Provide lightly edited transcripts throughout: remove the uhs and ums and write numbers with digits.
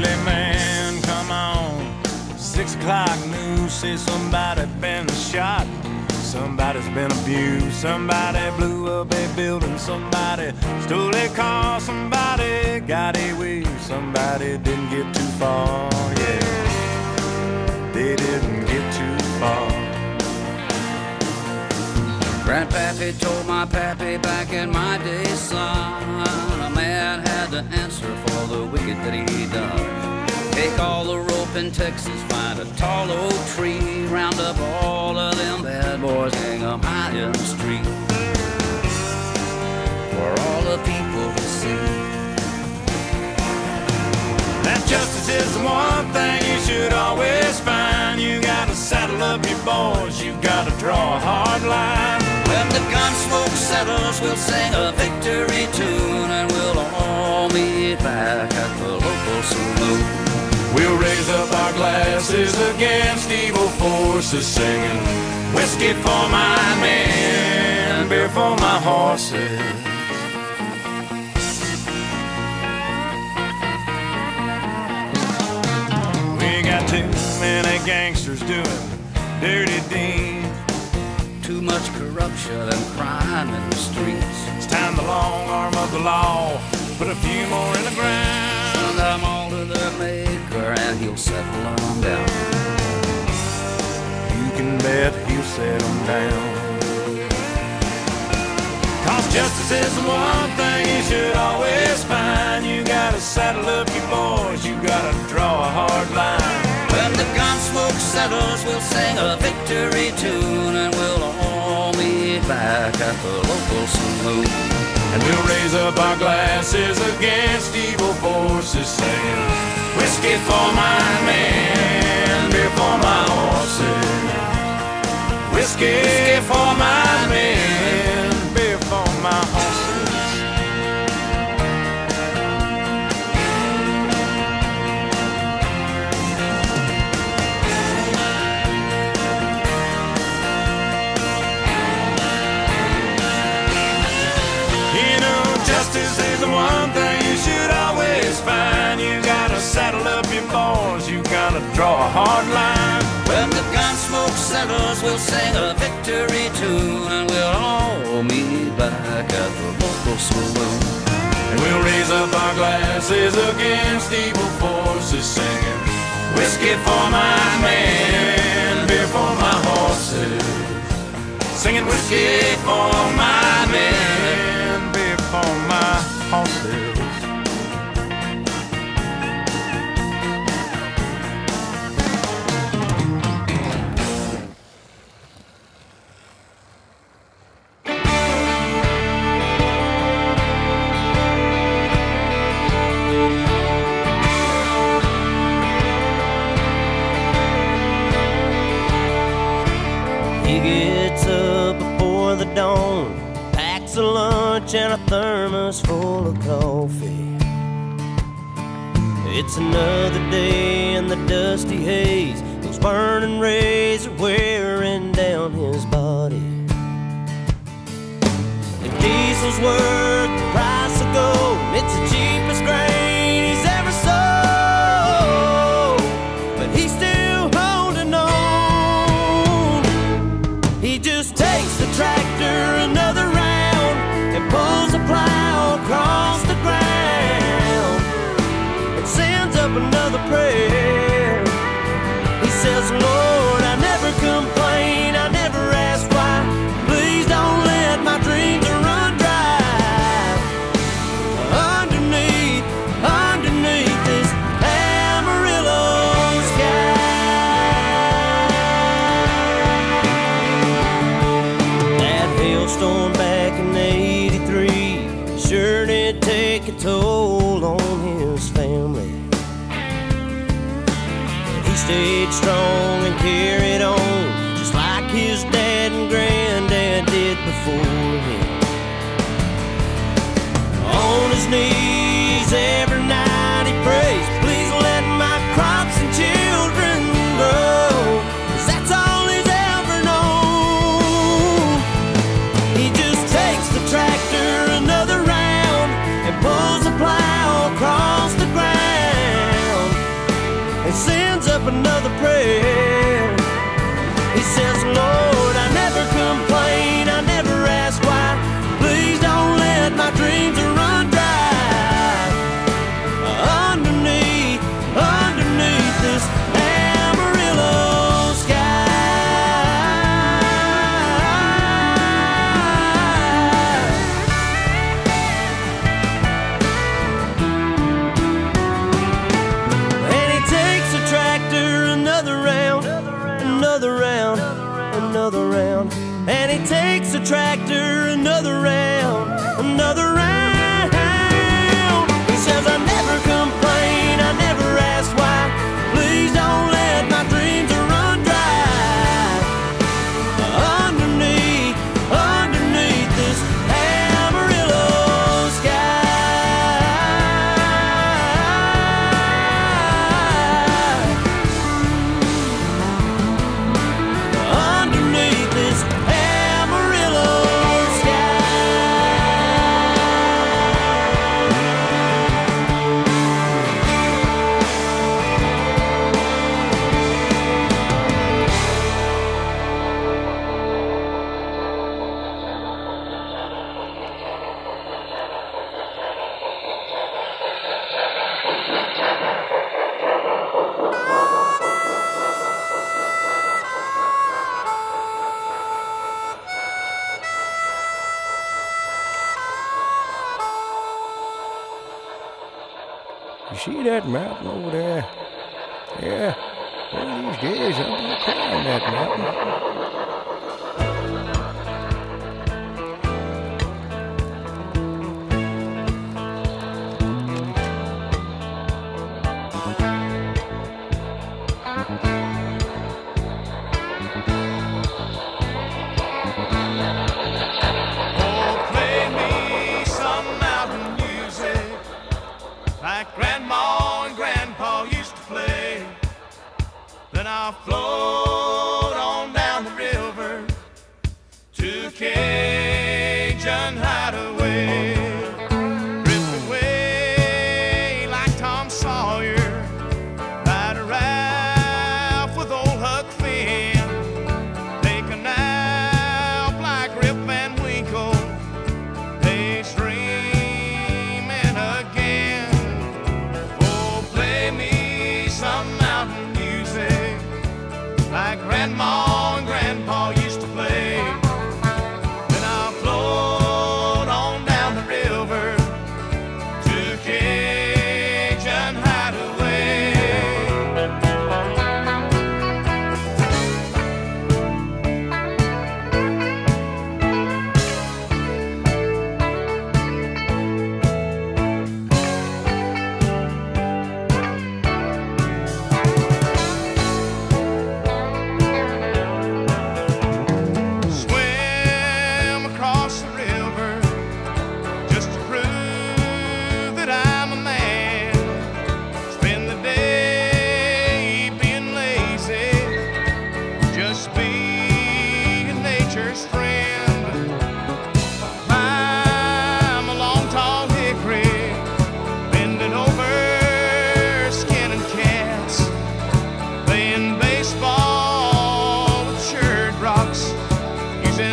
Daily man, come on. 6 o'clock news says somebody been shot. Somebody's been abused. Somebody blew up a building. Somebody stole a car. Somebody got away. Somebody didn't get too far. Yeah, they didn't get too far. Grandpappy told my pappy back in my day, son, a man had to answer for the wicked that he done. Take all the rope in Texas, find a tall oak tree, round up all of them bad boys, hang 'em high in the street for all the people to see. That justice is the one thing you should always find. You gotta saddle up your boys, you gotta draw a hard line. When the gun smoke settles, we'll sing a victory tune, and we'll all meet back at the local saloon. We'll raise up our glasses against evil forces, singing whiskey for my men, beer for my horses. We got too many gangsters doing dirty deeds. Too much corruption and crime in the streets. It's time the long arm of the law put a few more in the ground. Send them all to their maker and he'll settle them down. You can bet he'll set them down. 'Cause justice is the one thing you should always find. You gotta saddle up your boys, you gotta draw a hard line. When the gun smoke settles, we'll sing a victory tune, and we'll all meet back at the local saloon. And we'll raise up our glasses against evil forces, saying whiskey for my men, beer for my horses. Whiskey for my men, beer for my horses. Justice is the one thing you should always find. You gotta saddle up your boys, you gotta draw a hard line. When the gun smoke settles, we'll sing a victory tune, and we'll all meet back at the local saloon. And we'll raise up our glasses against evil forces, singing whiskey for my men, beer for my horses. Singing whiskey for my men, beer for my horses. He gets up before the dawn, packs a lunch and a thermos full of coffee. It's another day in the dusty haze. Those burning rays are wearing down his body. If diesel's worth the price of gold, it's the cheapest grain he's ever sold. But he's still holding on. He just takes the tractor another round and pulls a plow across the ground and sends up another prayer. He says, Lord, I never complain, I never ask why. Please don't let my dreams run dry. He says, Lord, I never complain, I never ask why. Please don't let my dreams run dry. Underneath this Amarillo another round, and he takes a tractor another round, another round. He says, I never complain, I never ask why. Please don't let my dreams run dry. Underneath this Amarillo You see that mountain over there? Yeah, one of these days I'm gonna climb that mountain. Like Grandma and Grandpa used to play. Then I'll float on down the river to Cajun Hideaway. Drift away like Tom Sawyer, ride a raft with old Huck Finn. Take a nap like Rip Van Winkle, daydreaming again. Like Grandma and Grandpa used to play. Then I'll float on down the river to Cajun Hideaway.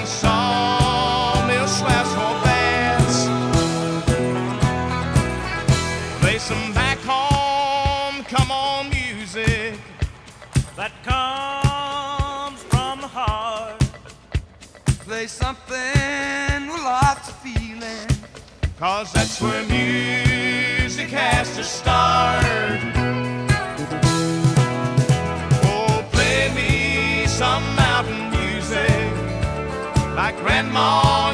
Sawmill slaps for bats. Play some back home, come on music that comes from the heart. Play something with lots of feeling, 'cause that's where music has to start. Oh, play me some mountain music like Grandma